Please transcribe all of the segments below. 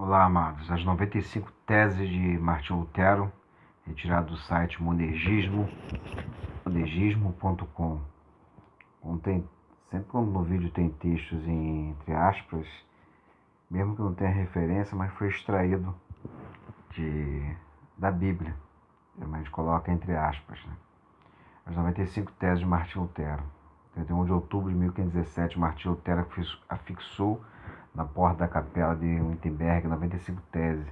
Olá, amados. As 95 teses de Martinho Lutero, retirado do site monergismo.com. Sempre quando no vídeo tem textos entre aspas, mesmo que não tenha referência, mas foi extraído da Bíblia. Geralmente coloca entre aspas, né? As 95 teses de Martinho Lutero. 31 de outubro de 1517, Martinho Lutero afixou na porta da capela de Wittenberg 95 teses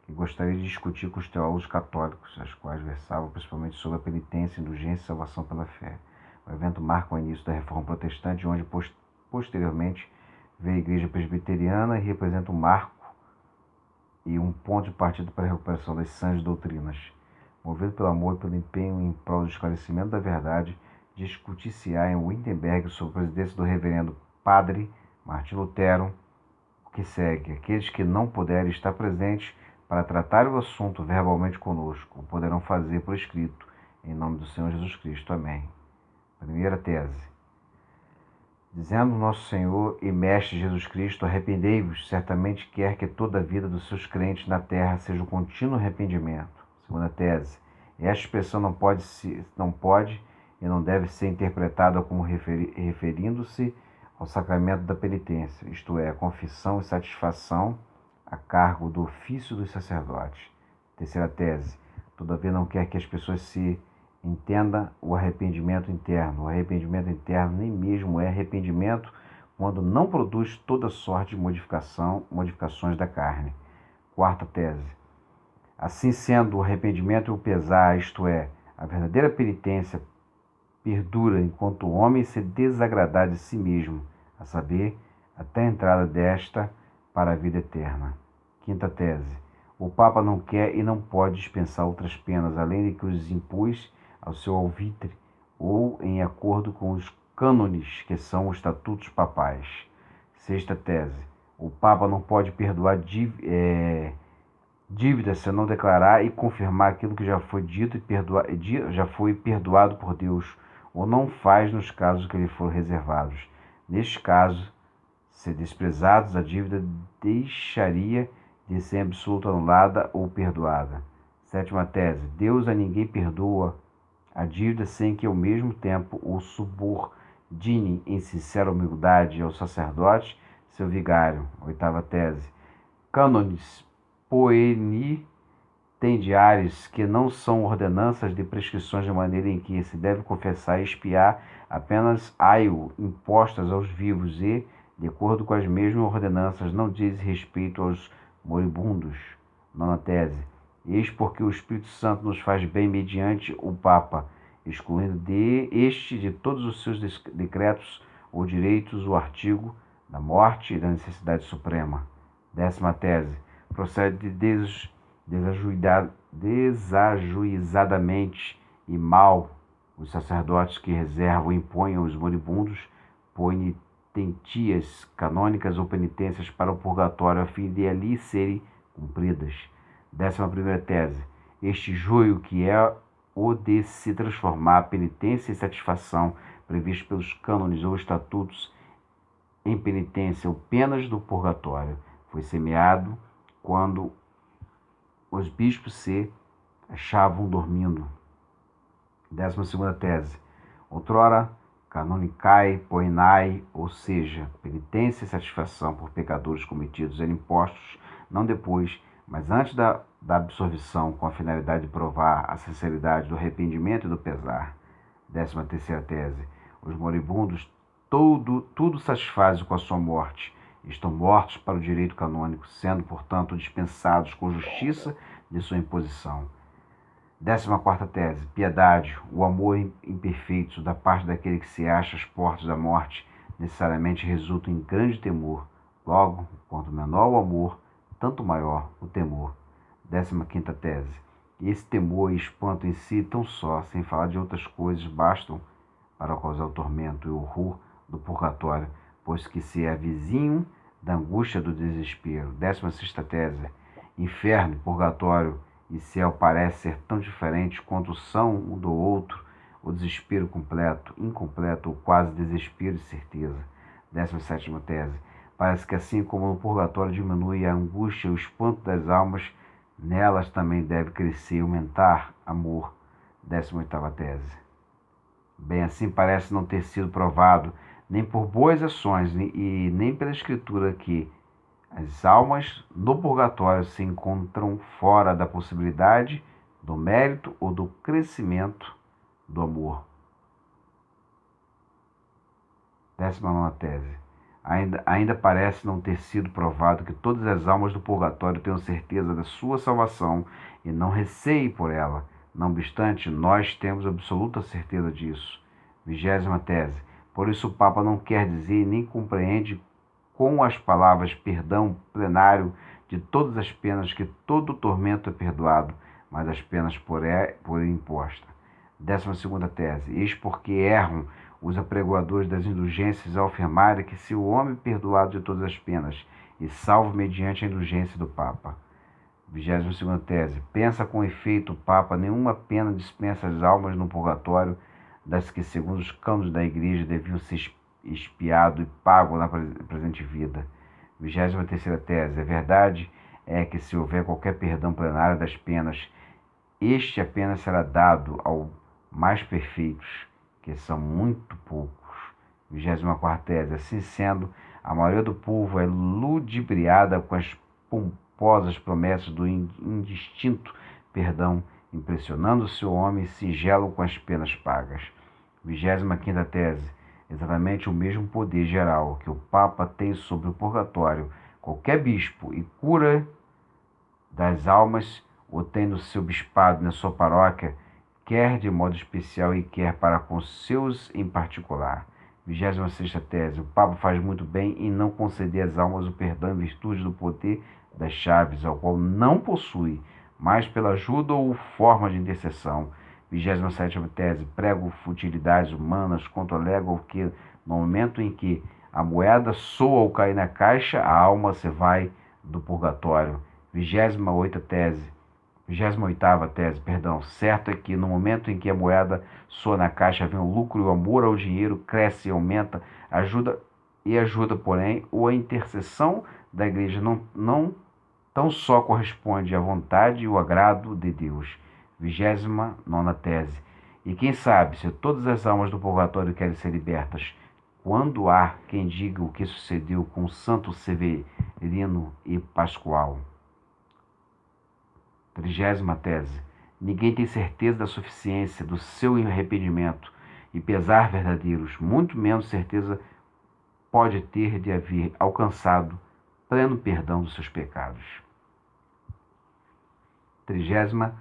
que gostaria de discutir com os teólogos católicos, as quais versavam principalmente sobre a penitência, indulgência e salvação pela fé. O evento marca o início da Reforma Protestante, onde posteriormente veio a Igreja Presbiteriana e representa um marco e um ponto de partida para a recuperação das sãs doutrinas. Movido pelo amor e pelo empenho em prol do esclarecimento da verdade, discutir-se-á em Wittenberg sob a presidência do reverendo Padre Martinho Lutero, o que segue. Aqueles que não puderem estar presentes para tratar o assunto verbalmente conosco, o poderão fazer por escrito, em nome do Senhor Jesus Cristo. Amém. Primeira tese. Dizendo nosso Senhor e Mestre Jesus Cristo, arrependei-vos, certamente quer que toda a vida dos seus crentes na terra seja um contínuo arrependimento. Segunda tese. Esta expressão não pode e não deve ser interpretada como referindo-se ao sacramento da penitência, isto é, a confissão e satisfação a cargo do ofício dos sacerdotes. Terceira tese. Todavia não quer que as pessoas se entenda o arrependimento interno. O arrependimento interno nem mesmo é arrependimento quando não produz toda sorte de modificações da carne. Quarta tese. Assim sendo, o arrependimento e o pesar, isto é, a verdadeira penitência, perdura enquanto o homem se desagradar de si mesmo, a saber, até a entrada desta para a vida eterna. Quinta tese. O Papa não quer e não pode dispensar outras penas, além de que os impôs ao seu alvitre ou em acordo com os cânones, que são os estatutos papais. Sexta tese. O Papa não pode perdoar dívida se não declarar e confirmar aquilo que já foi dito e já foi perdoado por Deus, ou não faz nos casos que lhe foram reservados. Neste caso, se desprezados, a dívida deixaria de ser absoluta anulada ou perdoada. Sétima tese. Deus a ninguém perdoa a dívida sem que ao mesmo tempo o subordine em sincera humildade ao sacerdote, seu vigário. Oitava tese. Cânones poenitendiários, que não são ordenanças de prescrições de maneira em que se deve confessar e expiar apenas aio impostas aos vivos e, de acordo com as mesmas ordenanças, não diz respeito aos moribundos. Nona tese. Eis porque o Espírito Santo nos faz bem mediante o Papa, excluindo de todos os seus decretos ou direitos o artigo da morte e da necessidade suprema. Décima tese. Procede desajuizadamente e mal os sacerdotes que reservam e impõem aos moribundos penitentias canônicas ou penitências para o purgatório a fim de ali serem cumpridas. 11ª tese. Este joio que é o de se transformar a penitência e satisfação previsto pelos cânones ou estatutos em penitência ou penas do purgatório foi semeado quando os bispos se achavam dormindo. 12ª tese. Outrora, canonicae poenai, ou seja, penitência e satisfação por pecadores cometidos eram impostos, não depois, mas antes da absolvição, com a finalidade de provar a sinceridade do arrependimento e do pesar. 13ª tese. Os moribundos tudo satisfazem com a sua morte. Estão mortos para o direito canônico, sendo, portanto, dispensados com justiça de sua imposição. 14ª tese. Piedade, o amor imperfeito da parte daquele que se acha às portas da morte, necessariamente resulta em grande temor. Logo, quanto menor o amor, tanto maior o temor. 15ª tese. Esse temor e espanto em si tão só, sem falar de outras coisas, bastam para causar o tormento e o horror do purgatório, pois que se é vizinho da angústia do desespero. 16ª tese. Inferno, purgatório e céu parecem ser tão diferentes quanto são um do outro, o desespero completo, incompleto ou quase desespero e certeza. 17ª tese. Parece que assim como no purgatório diminui a angústia e o espanto das almas, nelas também deve crescer e aumentar amor. 18ª tese. Bem, assim parece não ter sido provado, nem por boas ações e nem pela Escritura, que as almas no purgatório se encontram fora da possibilidade do mérito ou do crescimento do amor. 19ª tese. Ainda parece não ter sido provado que todas as almas do purgatório tenham certeza da sua salvação e não receiem por ela. Não obstante, nós temos absoluta certeza disso. 20ª tese. Por isso o Papa não quer dizer nem compreende com as palavras perdão plenário de todas as penas que todo tormento é perdoado, mas as penas por ele imposta. 12ª tese. Eis porque erram os apregoadores das indulgências ao afirmarem que se o homem perdoado de todas as penas e salvo mediante a indulgência do Papa. 22ª tese. Pensa com efeito o Papa, nenhuma pena dispensa as almas no purgatório das que, segundo os cânones da Igreja, deviam ser expiado e pago na presente vida. 23ª tese. A verdade é que se houver qualquer perdão plenário das penas, este apenas será dado aos mais perfeitos, que são muito poucos. 24ª tese. Assim sendo, a maioria do povo é ludibriada com as pomposas promessas do indistinto perdão, impressionando o seu homem singelo com as penas pagas. 25ª tese. Exatamente o mesmo poder geral que o Papa tem sobre o purgatório, qualquer bispo e cura das almas o tem no seu bispado, na sua paróquia, quer de modo especial e quer para com seus em particular. 26ª tese. O Papa faz muito bem em não conceder às almas o perdão em virtude do poder das chaves, ao qual não possui, mas pela ajuda ou forma de intercessão. 27ª tese. Prego futilidades humanas quanto alegam que no momento em que a moeda soa ao cair na caixa, a alma se vai do purgatório. 28ª tese. Certo é que no momento em que a moeda soa na caixa, vem o lucro e o amor ao dinheiro cresce e aumenta, ajuda, porém, ou a intercessão da Igreja não tão só corresponde à vontade e o agrado de Deus. 29ª tese. E quem sabe, se todas as almas do purgatório querem ser libertas, quando há quem diga o que sucedeu com o Santo Severino e Pascoal. 30ª tese. Ninguém tem certeza da suficiência do seu arrependimento e pesar verdadeiros, muito menos certeza pode ter de haver alcançado pleno perdão dos seus pecados. 31ª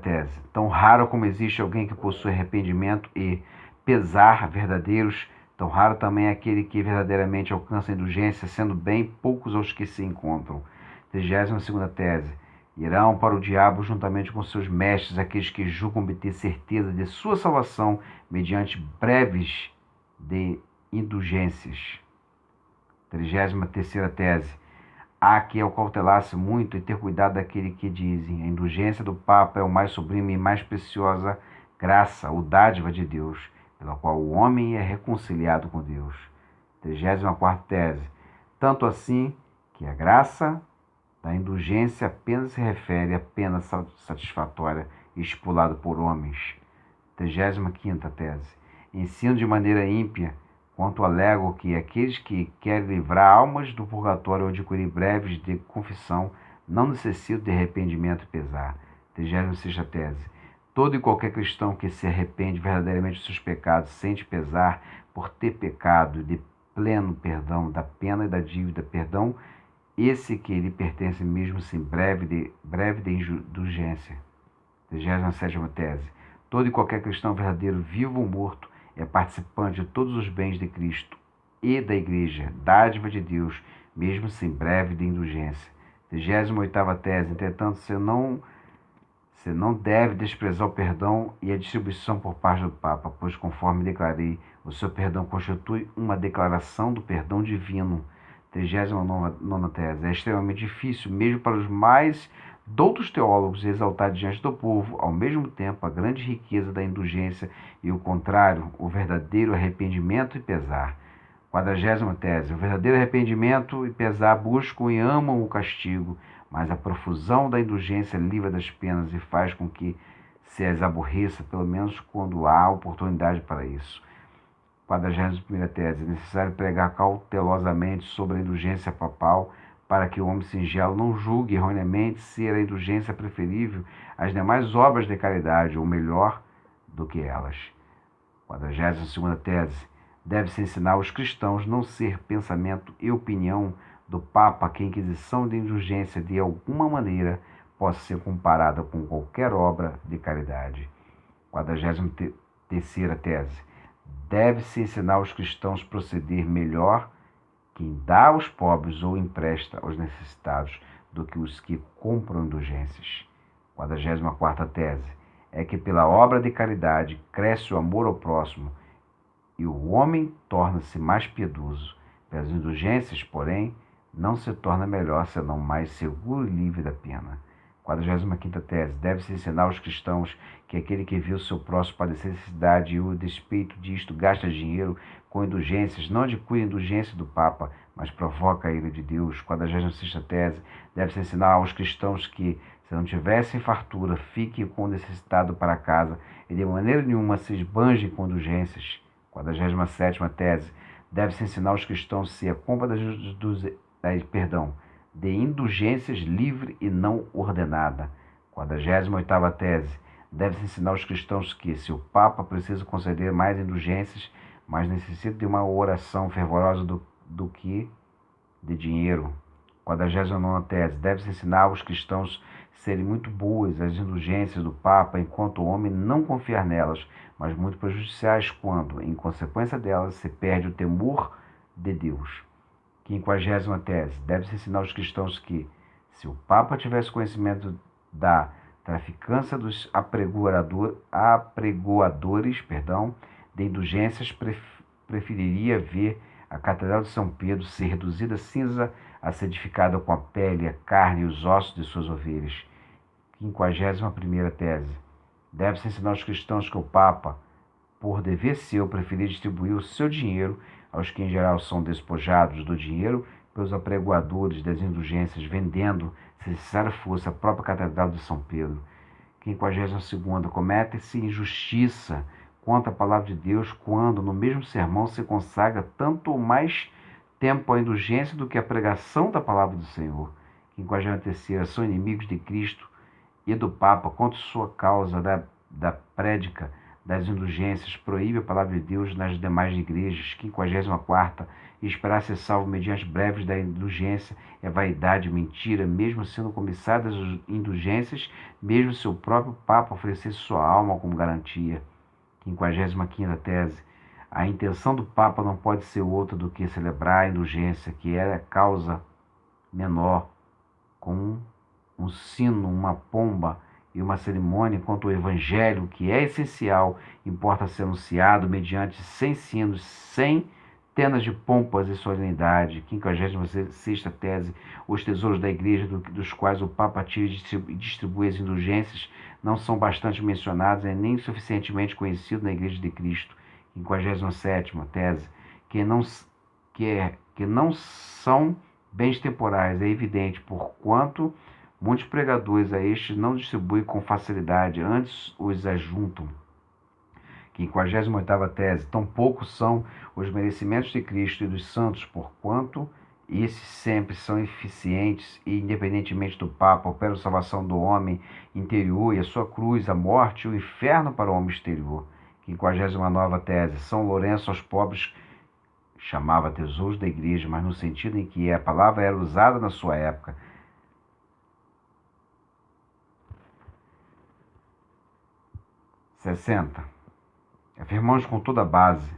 tese. Tão raro como existe alguém que possui arrependimento e pesar verdadeiros, tão raro também é aquele que verdadeiramente alcança a indulgência, sendo bem poucos os que se encontram. 32ª tese. Irão para o diabo juntamente com seus mestres aqueles que julgam obter certeza de sua salvação mediante breves de indulgências. 33ª tese. Há que acautelar-se muito e ter cuidado daquele que dizem: a indulgência do Papa é o mais sublime e mais preciosa graça, ou dádiva de Deus, pela qual o homem é reconciliado com Deus. 34ª tese. Tanto assim que a graça da indulgência apenas se refere à pena satisfatória estipulada por homens. 35ª tese. Ensino de maneira ímpia quanto alego que aqueles que querem livrar almas do purgatório ou adquirir breves de confissão não necessitam de arrependimento e pesar. 36ª tese. Todo e qualquer cristão que se arrepende verdadeiramente dos seus pecados sente pesar por ter pecado de pleno perdão da pena e da dívida, perdão esse que lhe pertence mesmo sem breve de indulgência. 37ª tese. Todo e qualquer cristão verdadeiro, vivo ou morto, é participante de todos os bens de Cristo e da Igreja, dádiva de Deus, mesmo sem breve de indulgência. 38ª tese. Entretanto, você não deve desprezar o perdão e a distribuição por parte do Papa, pois, conforme declarei, o seu perdão constitui uma declaração do perdão divino. 39ª tese. É extremamente difícil, mesmo para os mais doutos teólogos, exaltar diante do povo, ao mesmo tempo, a grande riqueza da indulgência e o contrário, o verdadeiro arrependimento e pesar. 40ª tese. O verdadeiro arrependimento e pesar buscam e amam o castigo, mas a profusão da indulgência livra das penas e faz com que se as aborreça, pelo menos quando há oportunidade para isso. 41ª tese. É necessário pregar cautelosamente sobre a indulgência papal para que o homem singelo não julgue erroneamente ser a indulgência preferível às demais obras de caridade, ou melhor do que elas. 42ª tese. Deve-se ensinar aos cristãos não ser pensamento e opinião do Papa que a inquisição de indulgência de alguma maneira possa ser comparada com qualquer obra de caridade. 43ª tese. Deve-se ensinar aos cristãos a proceder melhor quem dá aos pobres ou empresta aos necessitados do que os que compram indulgências. 44ª tese. É que pela obra de caridade cresce o amor ao próximo e o homem torna-se mais piedoso. Pelas indulgências, porém, não se torna melhor, senão mais seguro e livre da pena. 45ª tese. Deve-se ensinar aos cristãos que aquele que viu seu próximo padecer necessidade e, a despeito disto, gasta dinheiro com indulgências, não adquire indulgência do Papa, mas provoca a ira de Deus. 46ª tese. Deve-se ensinar aos cristãos que, se não tivessem fartura, fiquem com o necessitado para casa e de maneira nenhuma se esbanjem com indulgências. 47ª tese. Deve-se ensinar aos cristãos se a compra de indulgências livre e não ordenada. 48ª tese. Deve-se ensinar aos cristãos que, se o Papa precisa conceder mais indulgências, mas necessita de uma oração fervorosa do que de dinheiro. 49ª tese. Deve-se ensinar aos cristãos serem muito boas as indulgências do Papa, enquanto o homem não confiar nelas, mas muito prejudiciais quando, em consequência delas, se perde o temor de Deus. 50ª tese. Deve-se ensinar aos cristãos que, se o Papa tivesse conhecimento da traficância dos apregoadores de indulgências, preferiria ver a Catedral de São Pedro ser reduzida a cinza a ser edificada com a pele, a carne e os ossos de suas ovelhas. 51ª tese. Deve-se ensinar aos cristãos que o Papa, por dever seu, preferia distribuir o seu dinheiro aos que em geral são despojados do dinheiro pelos apregoadores das indulgências, vendendo, se necessário fosse, a própria Catedral de São Pedro. 52ª. Comete-se injustiça contra a palavra de Deus quando, no mesmo sermão, se consagra tanto ou mais tempo à indulgência do que à pregação da palavra do Senhor. 53ª. São inimigos de Cristo e do Papa contra sua causa da prédica das indulgências, proíbe a palavra de Deus nas demais igrejas. 54ª. Esperar ser salvo mediante breves da indulgência é vaidade, mentira, mesmo sendo comissadas as indulgências, mesmo se o próprio Papa oferecesse sua alma como garantia. 55ª tese. A intenção do Papa não pode ser outra do que celebrar a indulgência, que é a causa menor, com um sino, uma pomba e uma cerimônia, enquanto o Evangelho, que é essencial, importa ser anunciado mediante sem sinos, sem tenas de pompas e solenidade. 56ª tese. Os tesouros da Igreja, dos quais o Papa tira e distribui as indulgências, não são bastante mencionados e nem suficientemente conhecidos na Igreja de Cristo. 57ª tese. Que não são bens temporais, é evidente, porquanto muitos pregadores a estes não distribuem com facilidade, antes os ajuntam. 58ª tese. Tampouco são os merecimentos de Cristo e dos santos, porquanto esses sempre são eficientes e, independentemente do Papa, operam a salvação do homem interior e a sua cruz, a morte e o inferno para o homem exterior. 59ª tese. São Lourenço aos pobres chamava tesouros da igreja, mas no sentido em que a palavra era usada na sua época. 60. Afirmamos com toda a base,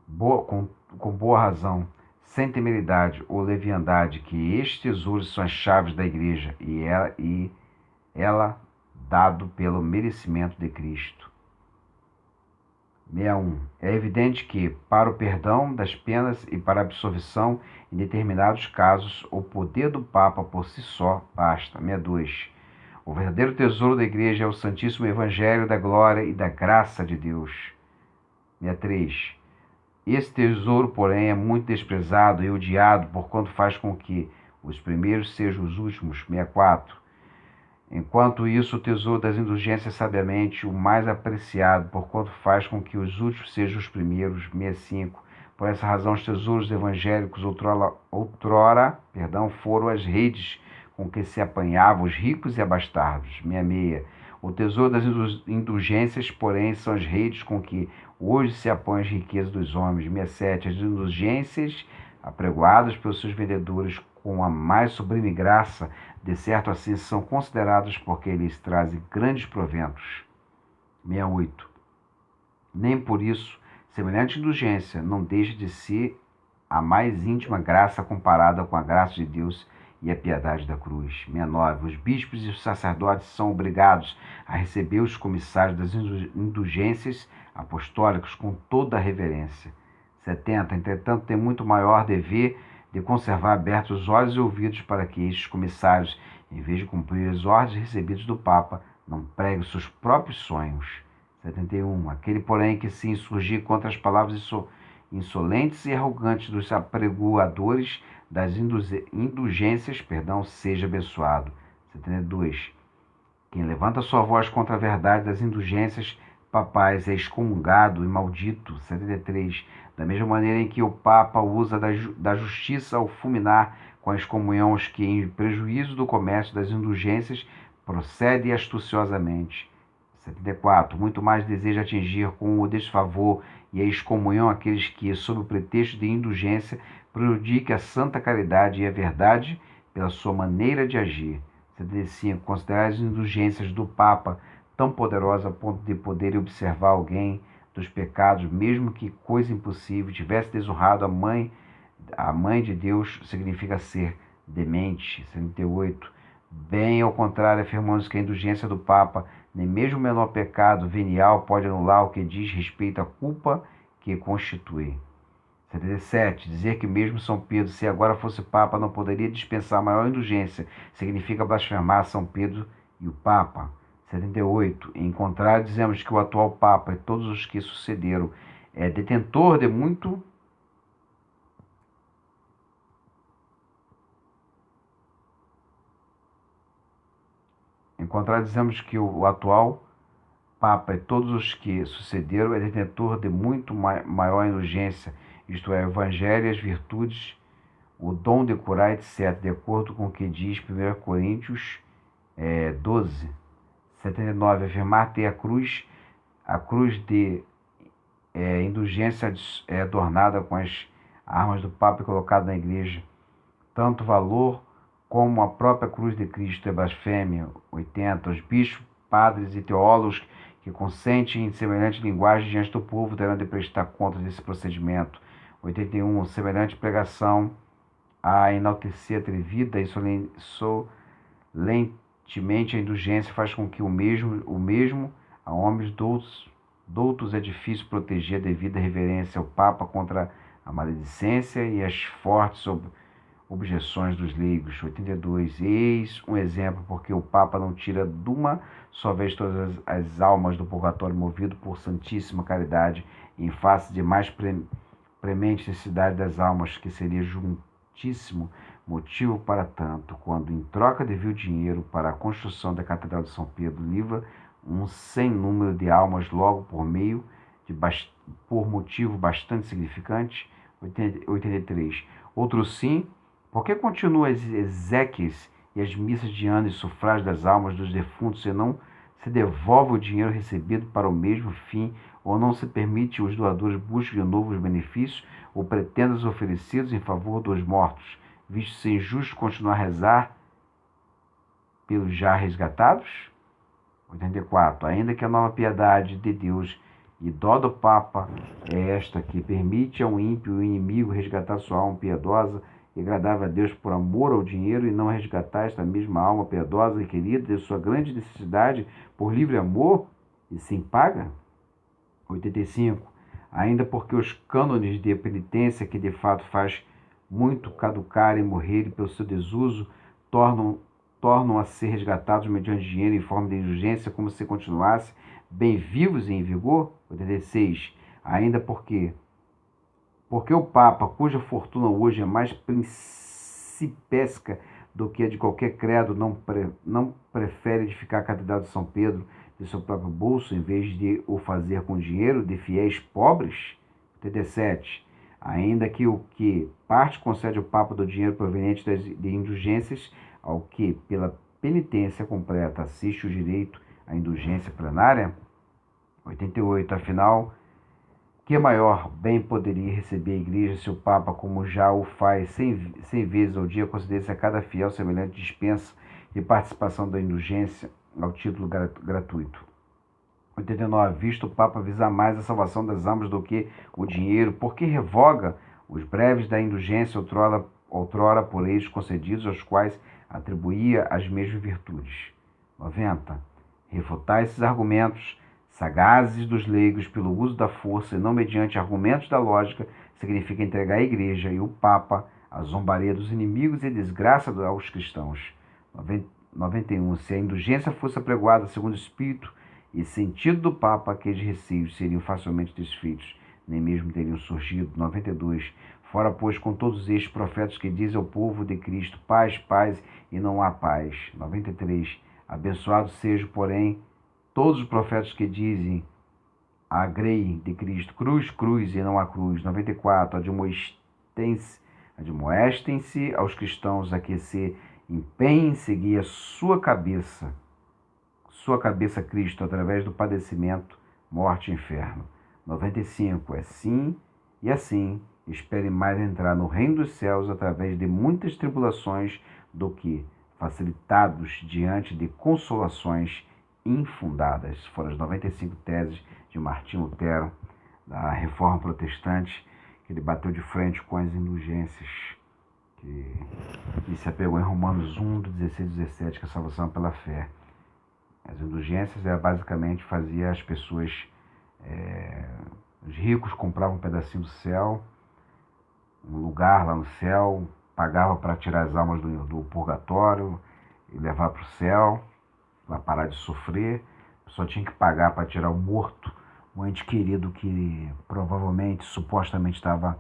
com boa razão, sem temeridade ou leviandade, que estes tesouros são as chaves da igreja e ela dado pelo merecimento de Cristo. 61. É evidente que, para o perdão das penas e para a absolvição, em determinados casos, o poder do Papa por si só basta. 62. O verdadeiro tesouro da Igreja é o Santíssimo Evangelho da glória e da graça de Deus. 63. Esse tesouro, porém, é muito desprezado e odiado, porquanto faz com que os primeiros sejam os últimos. 64. Enquanto isso, o tesouro das indulgências é sabiamente o mais apreciado, porquanto faz com que os últimos sejam os primeiros. 65. Por essa razão, os tesouros evangélicos outrora, foram as redes com que se apanhavam os ricos e abastardos. 66. O tesouro das indulgências, porém, são as redes com que hoje se apanham as riquezas dos homens. 67. As indulgências, apregoadas pelos seus vendedores com a mais sublime graça, de certo assim são considerados porque lhes trazem grandes proventos. 68. Nem por isso, semelhante indulgência não deixa de ser a mais íntima graça comparada com a graça de Deus e a piedade da cruz. 69. Os bispos e os sacerdotes são obrigados a receber os comissários das indulgências apostólicas com toda a reverência. 70. Entretanto, tem muito maior dever de conservar abertos os olhos e ouvidos para que estes comissários, em vez de cumprir as ordens recebidas do Papa, não preguem seus próprios sonhos. 71. Aquele, porém, que se insurgir contra as palavras insolentes e arrogantes dos apregoadores das indulgências, seja abençoado. 72. Quem levanta sua voz contra a verdade das indulgências papais é excomungado e maldito. 73. Da mesma maneira em que o Papa usa da justiça ao fulminar com a excomunhão os que, em prejuízo do comércio das indulgências, procede astuciosamente. 74. Muito mais deseja atingir com o desfavor e a excomunhão aqueles que, sob o pretexto de indulgência, prejudiquem a santa caridade e a verdade pela sua maneira de agir. 75. Considerar as indulgências do Papa tão poderosa a ponto de poder observar alguém dos pecados, mesmo que coisa impossível, tivesse desonrado a mãe de Deus, significa ser demente. 78. Bem ao contrário, afirmamos que a indulgência do Papa, nem mesmo o menor pecado venial pode anular o que diz respeito à culpa que constitui. 77. Dizer que mesmo São Pedro, se agora fosse Papa, não poderia dispensar maior indulgência, significa blasfemar São Pedro e o Papa. 78. Em contrário, dizemos que o atual Papa e todos os que sucederam é detentor de muito... Em contrário, dizemos que o atual Papa e todos os que sucederam é detentor de muito maior indulgência, isto é, o Evangelho e as virtudes, o dom de curar, etc., de acordo com o que diz 1 Coríntios 12. 79. Afirmar ter a cruz de indulgência adornada com as armas do Papa e colocada na igreja, tanto valor como a própria cruz de Cristo é blasfêmia. 80. Os bispos, padres e teólogos que consentem em semelhante linguagem diante do povo terão de prestar conta desse procedimento. 81. Semelhante pregação a enaltecer atrevida e solenemente a indulgência faz com que o mesmo a homens doutos é difícil proteger a devida reverência ao Papa contra a maledicência e as fortes objeções dos leigos. 82. Eis um exemplo, porque o Papa não tira de uma só vez todas as almas do purgatório movido por santíssima caridade, em face de mais premente necessidade das almas, que seria justíssimo motivo para tanto, quando em troca de vil dinheiro para a construção da Catedral de São Pedro, livra um sem número de almas logo por motivo bastante significante. 83. Outro sim, porque continua as exéquias e as missas de ano e sufrágio das almas dos defuntos e não se devolve o dinheiro recebido para o mesmo fim, ou não se permite os doadores busquem de novo os benefícios ou pretendam os oferecidos em favor dos mortos, visto ser injusto continuar a rezar pelos já resgatados? 84. Ainda que a nova piedade de Deus e dó do Papa é esta que permite a um ímpio e inimigo resgatar sua alma piedosa e agradável a Deus por amor ao dinheiro e não resgatar esta mesma alma piedosa e querida de sua grande necessidade por livre amor e sem paga? 85. Ainda porque os cânones de penitência, que de fato faz muito caducar e morrer pelo seu desuso, tornam a ser resgatados mediante dinheiro em forma de indulgência, como se continuassem bem vivos e em vigor. 86. Ainda porque Porque o Papa, cuja fortuna hoje é mais principesca do que a de qualquer credo, não prefere edificar a Catedral de São Pedro de seu próprio bolso, em vez de o fazer com dinheiro de fiéis pobres? 87. Ainda que o que parte concede o Papa do dinheiro proveniente de indulgências, ao que, pela penitência completa, assiste o direito à indulgência plenária? 88. Afinal, que maior bem poderia receber a Igreja se o Papa, como já o faz 100 vezes ao dia, concedesse a cada fiel semelhante dispensa e participação da indulgência ao título gratuito? 89. Visto o Papa visar mais a salvação das almas do que o dinheiro, por que revoga os breves da indulgência outrora por eles concedidos, aos quais atribuía as mesmas virtudes? 90. Refutar esses argumentos sagazes dos leigos pelo uso da força e não mediante argumentos da lógica significa entregar a Igreja e o Papa à zombaria dos inimigos e desgraça aos cristãos. 91. Se a indulgência fosse apregoada segundo o espírito e sentido do Papa, aqueles receios seriam facilmente desfeitos, nem mesmo teriam surgido. 92. Fora, pois, com todos estes profetas que dizem ao povo de Cristo, paz, paz, e não há paz. 93. Abençoados sejam, porém, todos os profetas que dizem a grei de Cristo, cruz, cruz, e não a cruz. 94. Admoestem-se aos cristãos a que se empenhem em seguir a sua cabeça Cristo, através do padecimento, morte e inferno. 95. Assim e assim, espere mais entrar no reino dos céus através de muitas tribulações do que facilitados diante de consolações infundadas. Foram as 95 teses de Martinho Lutero, da Reforma Protestante, que ele bateu de frente com as indulgências, que se apegou em Romanos 1, 16 e 17, que a salvação é pela fé. As indulgências basicamente fazia as pessoas, os ricos compravam um pedacinho do céu, um lugar lá no céu, pagavam para tirar as almas do purgatório e levar para o céu, para parar de sofrer. A pessoa tinha que pagar para tirar o morto, um ente querido que provavelmente, supostamente estava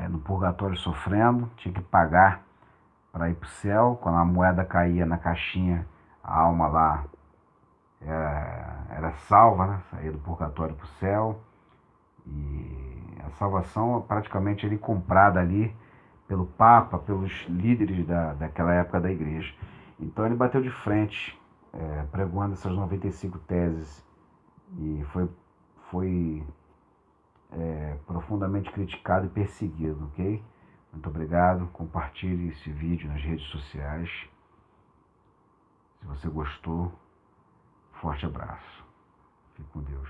no purgatório sofrendo, tinha que pagar para ir para o céu. Quando a moeda caía na caixinha, a alma lá era salva, né? Saía do purgatório para o céu. E a salvação é praticamente ali comprada ali pelo Papa, pelos líderes daquela época da igreja. Então ele bateu de frente, pregoando essas 95 teses, e foi profundamente criticado e perseguido, ok? Muito obrigado, compartilhe esse vídeo nas redes sociais. Se você gostou, forte abraço. Fique com Deus.